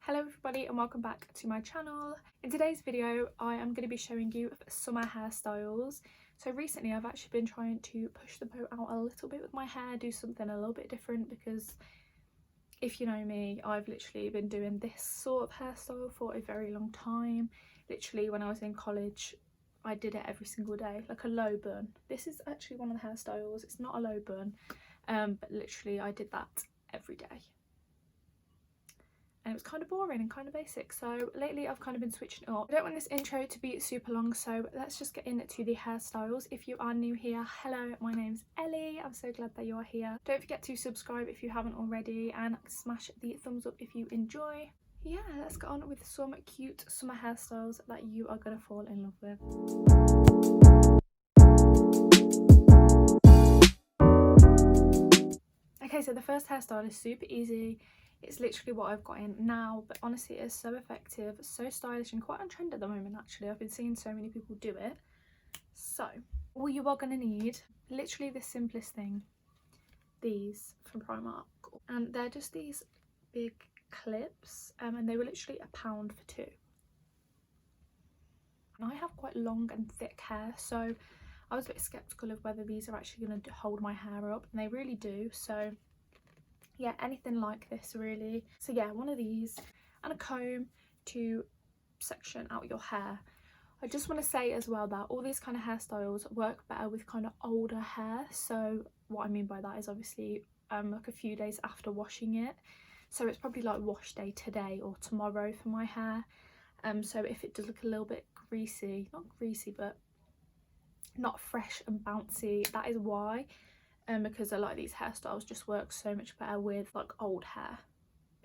Hello everybody and welcome back to my channel. In today's video I am going to be showing you summer hairstyles. So recently I've actually been trying to push the boat out a little bit with my hair, do something a little bit different, because if you know me, I've literally been doing this sort of hairstyle for a very long time. Literally when I was in college I did it every single day, like a low bun. This is actually one of the hairstyles, it's not a low bun, but literally I did that every day. And it was kind of boring and kind of basic, so lately I've kind of been switching it up. I don't want this intro to be super long, so let's just get into the hairstyles. If you are new here, hello, my name's Ellie. I'm so glad that you're here. Don't forget to subscribe if you haven't already and smash the thumbs up if you enjoy. Yeah, let's get on with some cute summer hairstyles that you are gonna fall in love with. Okay, so the first hairstyle is super easy. It's literally what I've got in now, but honestly it is so effective, so stylish, and quite on trend at the moment actually. I've been seeing so many people do it. So all you are going to need, literally the simplest thing, these from Primark, and they're just these big clips, and they were literally £1 for 2. And I have quite long and thick hair, so I was a bit skeptical of whether these are actually going to hold my hair up, and they really do. So yeah, anything like this really. So yeah, one of these and a comb to section out your hair. I just want to say as well that all these kind of hairstyles work better with kind of older hair. So what I mean by that is obviously like a few days after washing it. So it's probably like wash day today or tomorrow for my hair. So if it does look a little bit greasy, not greasy but not fresh and bouncy, that is why. Because a lot of these hairstyles just work so much better with like old hair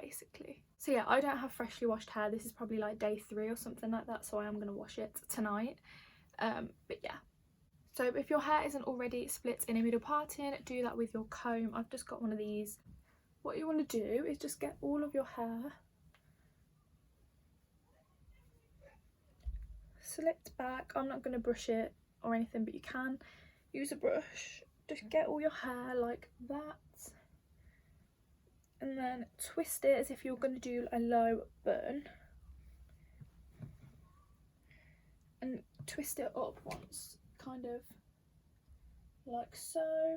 basically. So yeah, I don't have freshly washed hair. This is probably like day 3 or something like that, so I am going to wash it tonight. But yeah, so if your hair isn't already split in a middle parting, do that with your comb. I've just got one of these. What you want to do is just get all of your hair slicked back. I'm not going to brush it or anything, but you can use a brush. Just get all your hair like that and then twist it as if you're going to do a low bun, and twist it up once, kind of like so,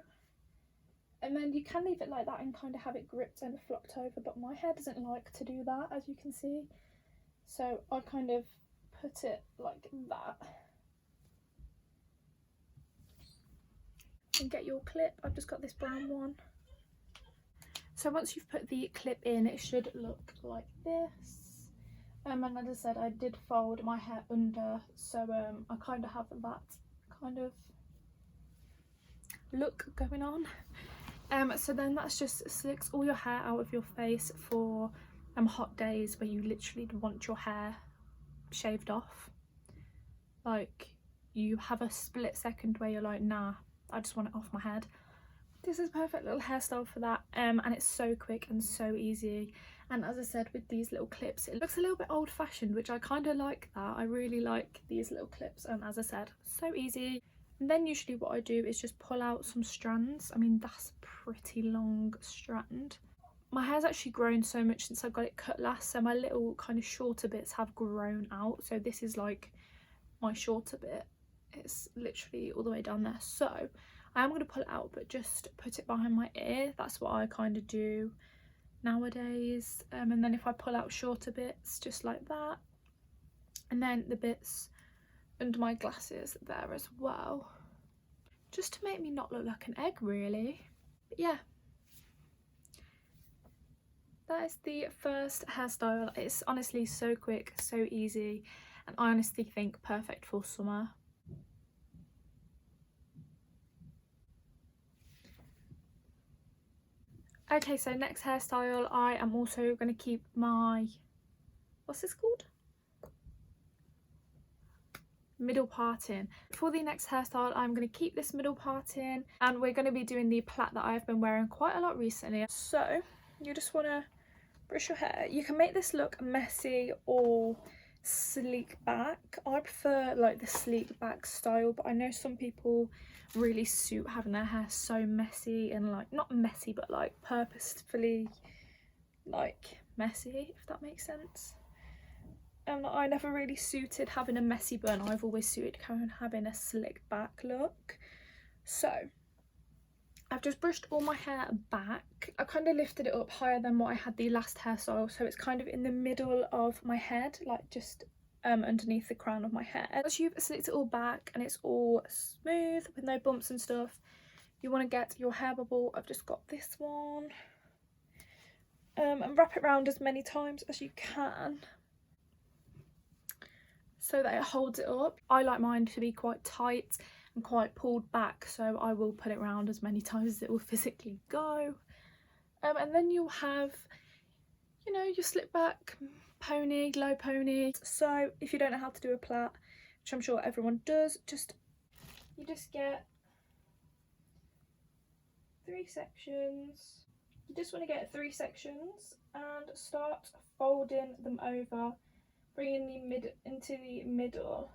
and then you can leave it like that and kind of have it gripped and flopped over, but my hair doesn't like to do that, as you can see, so I kind of put it like that. And get your clip. I've just got this brown one. So once you've put the clip in, it should look like this. And as I said, I did fold my hair under, so I kind of have that kind of look going on. So then that's just slicks all your hair out of your face for hot days where you literally want your hair shaved off. Like you have a split second where you're like, nah, I just want it off my head. This is a perfect little hairstyle for that, and it's so quick and so easy. And as I said, with these little clips, it looks a little bit old-fashioned, which I kind of like that. I really like these little clips, and as I said, so easy. And then usually what I do is just pull out some strands. I mean, that's a pretty long strand. My hair's actually grown so much since I got it cut last, so my little kind of shorter bits have grown out. So this is like my shorter bit. It's literally all the way down there, so I am going to pull it out, but just put it behind my ear. That's what I kind of do nowadays. And then if I pull out shorter bits, just like that, and then the bits under my glasses there as well, just to make me not look like an egg really. But yeah, that is the first hairstyle. It's honestly so quick, so easy, and I honestly think perfect for summer. Okay, so next hairstyle, I am also going to keep my, what's this called? Middle parting. For the next hairstyle, I'm going to keep this middle parting, and we're going to be doing the plait that I've been wearing quite a lot recently. So you just want to brush your hair. You can make this look messy or sleek back. I prefer like the sleek back style, but I know some people really suit having their hair so messy and like not messy but like purposefully like messy, if that makes sense. I never really suited having a messy bun. I've always suited kind of having a slick back look. So I've just brushed all my hair back. I kind of lifted it up higher than what I had the last hairstyle, so it's kind of in the middle of my head, like just underneath the crown of my hair. Once you've slicked it all back and it's all smooth with no bumps and stuff, you want to get your hair bubble. I've just got this one, and wrap it around as many times as you can so that it holds it up. I like mine to be quite tight and quite pulled back, so I will put it around as many times as it will physically go. And then you'll have, you know, your slip back pony, low pony. So if you don't know how to do a plait, which I'm sure everyone does, you just get 3 sections. You just want to get 3 sections and start folding them over, bringing the into the middle,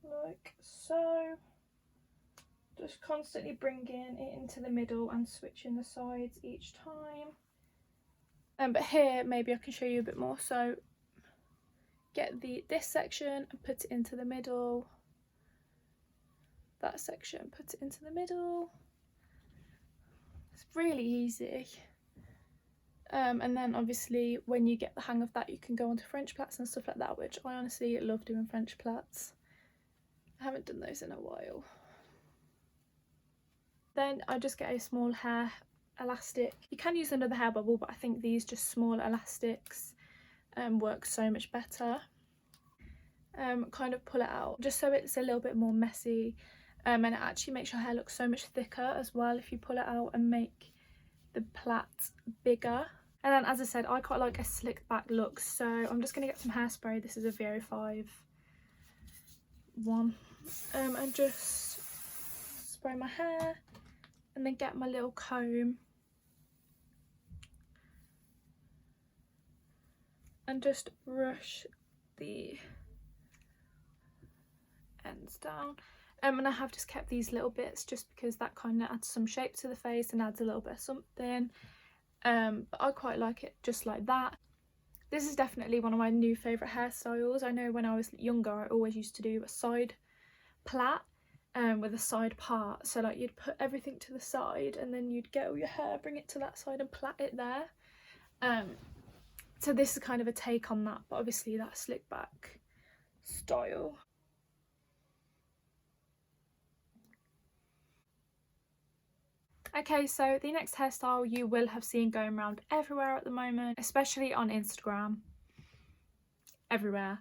like so. Just constantly bringing it into the middle and switching the sides each time. But here maybe I can show you a bit more. So get this section and put it into the middle. That section, put it into the middle. It's really easy. And then obviously when you get the hang of that, you can go on to French plaits and stuff like that, which I honestly love doing French plaits. I haven't done those in a while. Then I just get a small hair elastic. You can use another hair bubble, but I think these just small elastics work so much better. Kind of pull it out just so it's a little bit more messy, and it actually makes your hair look so much thicker as well if you pull it out and make the plait bigger. And then, as I said, I quite like a slick back look, so I'm just going to get some hairspray. This is a VO5 one, and just spray my hair and then get my little comb and just brush the ends down. And I have just kept these little bits just because that kind of adds some shape to the face and adds a little bit of something. But I quite like it just like that. This is definitely one of my new favourite hairstyles. I know when I was younger I always used to do a side plait with a side part, so like you'd put everything to the side and then you'd get all your hair, bring it to that side and plait it there. So this is kind of a take on that, but obviously that slick back style. Okay, so the next hairstyle you will have seen going around everywhere at the moment, especially on Instagram, everywhere.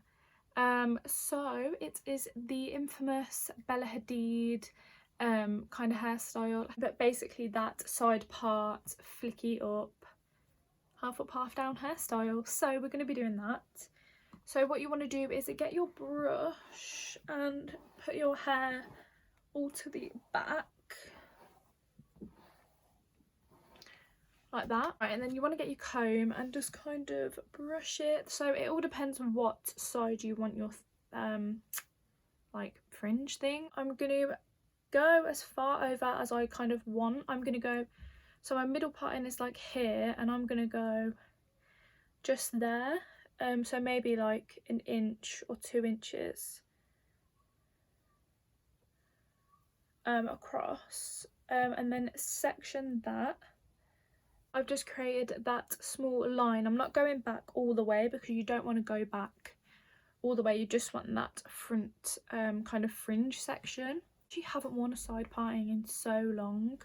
So it is the infamous Bella Hadid kind of hairstyle, but basically that side part flicky up, half up half down hairstyle. So we're going to be doing that. So what you want to do is get your brush and put your hair all to the back like that, right? And then you want to get your comb and just kind of brush it. So it all depends on what side you want your like fringe thing. I'm going to go as far over as I kind of want. I'm going to go, so my middle parting is like here, and I'm going to go just there, so maybe like 1 inch or 2 inches across, and then section that. I've just created that small line. I'm not going back all the way because you don't want to go back all the way, you just want that front kind of fringe section. You haven't worn a side parting in so long.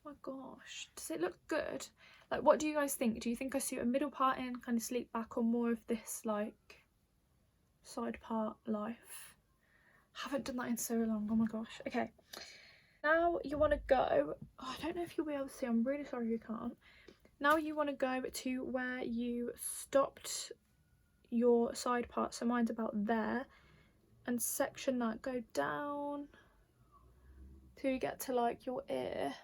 Oh my gosh, does it look good? Like, what do you guys think? Do you think I suit a middle parting, kind of sleek back, or more of this like side part life? Haven't done that in so long. Oh my gosh. Okay, now you want to go, oh, I don't know if you'll be able to see, I'm really sorry you can't. Now you want to go to where you stopped your side part, so mine's about there, and section that, go down till you get to like your ear,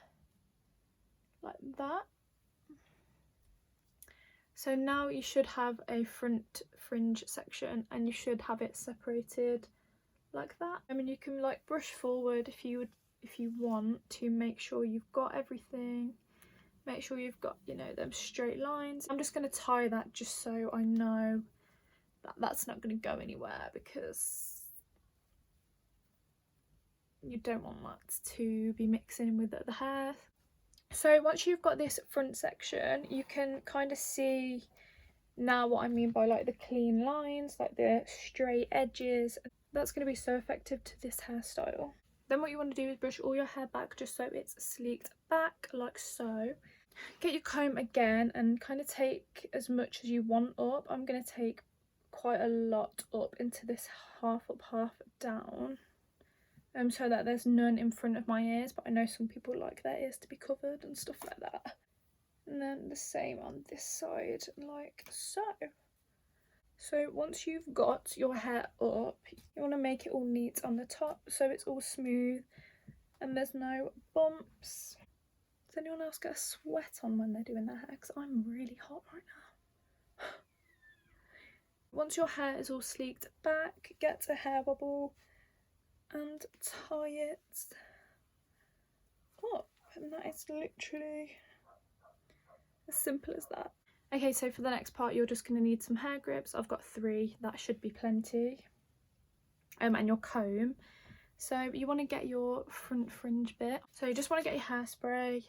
like that. So now you should have a front fringe section and you should have it separated like that. I mean, you can like brush forward if you want to make sure you've got everything. Make sure you've got, you know, them straight lines. I'm just going to tie that just so I know that that's not going to go anywhere, because you don't want that to be mixing with the hair. So once you've got this front section, you can kind of see now what I mean by like the clean lines, like the straight edges. That's going to be so effective to this hairstyle. Then what you want to do is brush all your hair back just so it's sleeked back, like so. Get your comb again and kind of take as much as you want up. I'm going to take quite a lot up into this half up, half down, so that there's none in front of my ears, but I know some people like their ears to be covered and stuff like that. And then the same on this side, like so. So once you've got your hair up, you want to make it all neat on the top so it's all smooth and there's no bumps. Does anyone else get a sweat on when they're doing their hair? Because I'm really hot right now. Once your hair is all sleeked back, get a hair bobble and tie it up. And that is literally as simple as that. Okay, so for the next part, you're just going to need some hair grips. I've got 3, that should be plenty. And your comb. So you want to get your front fringe bit. So you just want to get your hairspray.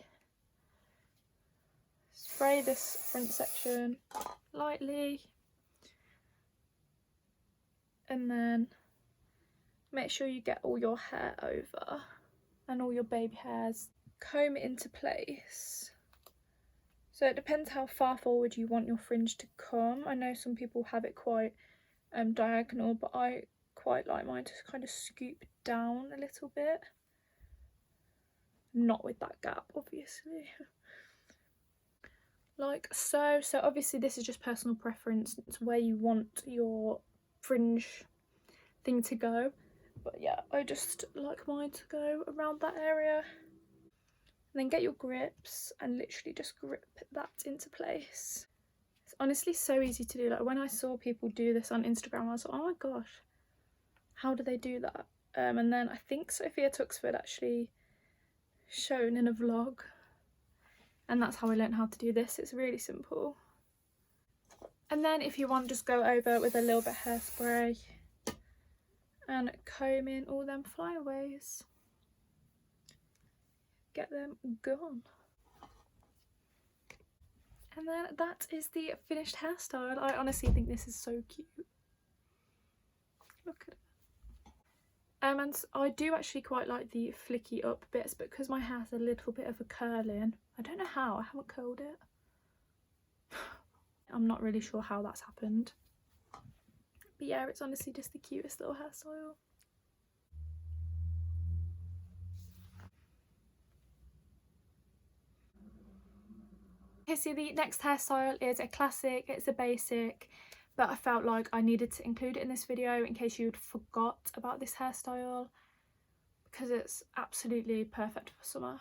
Spray this front section lightly. And then make sure you get all your hair over and all your baby hairs. Comb it into place. So it depends how far forward you want your fringe to come. I know some people have it quite diagonal, but I quite like mine to kind of scoop down a little bit. Not with that gap, obviously. Like so. So obviously this is just personal preference. It's where you want your fringe thing to go. But yeah, I just like mine to go around that area. And then get your grips and literally just grip that into place. It's honestly so easy to do. Like when I saw people do this on Instagram, I was like, oh my gosh, how do they do that? And then I think Sophia Tuxford actually shown in a vlog, and that's how I learned how to do this. It's really simple. And then if you want, just go over with a little bit of hairspray and comb in all them flyaways. Get them gone. And then that is the finished hairstyle. I honestly think this is so cute. Look at it. And I do actually quite like the flicky up bits, but because my hair's a little bit of a curling, I don't know how, I haven't curled it. I'm not really sure how that's happened. But yeah, it's honestly just the cutest little hairstyle. Okay, so the next hairstyle is a classic, it's a basic, but I felt like I needed to include it in this video in case you'd forgot about this hairstyle, because it's absolutely perfect for summer.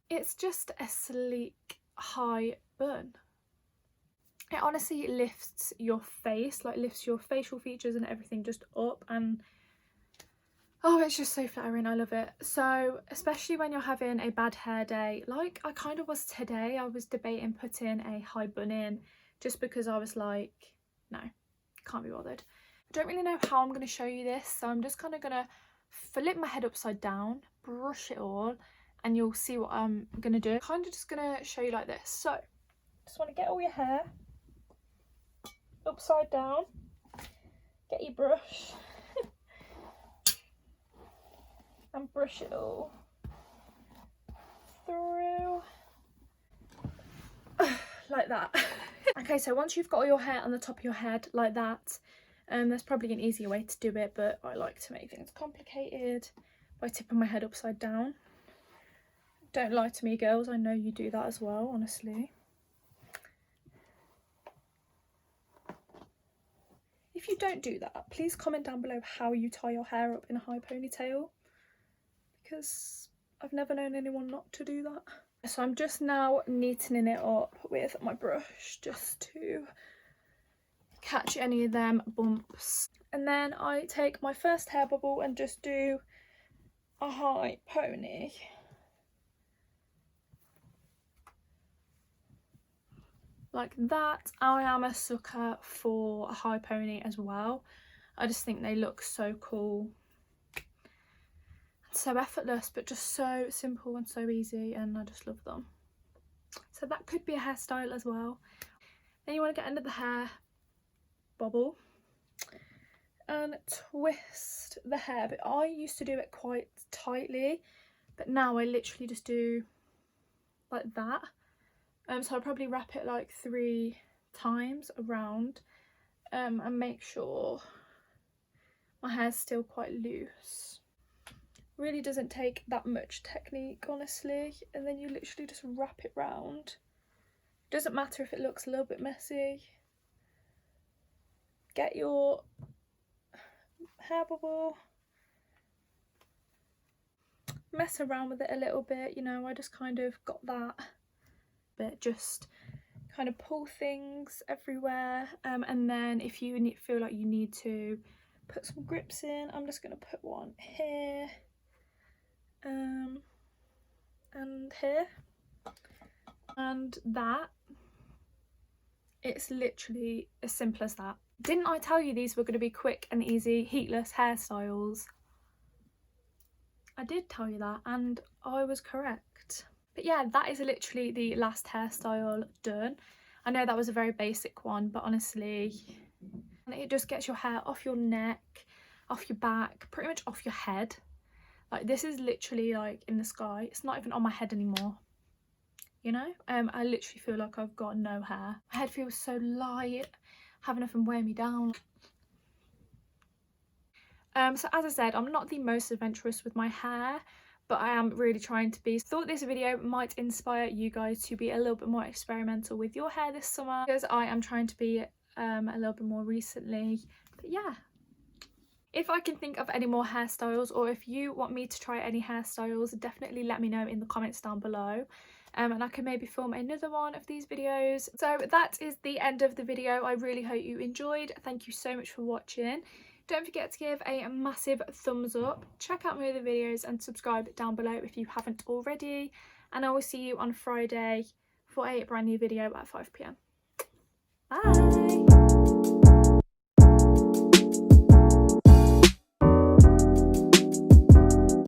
It's just a sleek high bun. It honestly lifts your face, like lifts your facial features and everything just up, and oh, it's just so flattering. I love it. So especially when you're having a bad hair day, like I kind of was today, I was debating putting a high bun in just because I was like, no, can't be bothered. I don't really know how I'm going to show you this, so I'm just kind of going to flip my head upside down, brush it all, and you'll see what I'm going to do. Kind of just going to show you like this. So just want to get all your hair upside down, get your brush and brush it all through like that. Okay, so once you've got all your hair on the top of your head like that, there's probably an easier way to do it, but I like to make things complicated by tipping my head upside down. Don't lie to me, girls, I know you do that as well, honestly. If you don't do that, please comment down below how you tie your hair up in a high ponytail, because I've never known anyone not to do that. So I'm just now neatening it up with my brush just to catch any of them bumps. And then I take my first hair bubble and just do a high pony. like that. I am a sucker for a high pony as well. I just think they look so cool. So effortless, but just so simple and so easy, and I just love them. So that could be a hairstyle as well. Then you want to get under the hair bobble and twist the hair, but I used to do it quite tightly, but now I literally just do like that. So I'll probably wrap it like 3 times around, and make sure my hair's still quite loose. Really doesn't take that much technique, honestly, and then you literally just wrap it round. Doesn't matter if it looks a little bit messy. Get your hair bubble, mess around with it a little bit, you know. I just kind of got that bit, just kind of pull things everywhere, and then if you feel like you need to put some grips in, I'm just going to put one here, and here, and that. It's literally as simple as that. Didn't I tell you these were going to be quick and easy, heatless hairstyles? I did tell you that, and I was correct. But yeah, that is literally the last hairstyle done. I know that was a very basic one, but honestly, it just gets your hair off your neck, off your back, pretty much off your head. Like, this is literally like in the sky. It's not even on my head anymore. You know, I literally feel like I've got no hair. My head feels so light, have nothing weigh me down. So as I said, I'm not the most adventurous with my hair, but I am really trying to be. Thought this video might inspire you guys to be a little bit more experimental with your hair this summer, because I am trying to be a little bit more recently. But yeah, if I can think of any more hairstyles, or if you want me to try any hairstyles, definitely let me know in the comments down below. And I can maybe film another one of these videos. So that is the end of the video. I really hope you enjoyed. Thank you so much for watching. Don't forget to give a massive thumbs up. Check out my other videos and subscribe down below if you haven't already. And I will see you on Friday for a brand new video at 5 PM. Bye!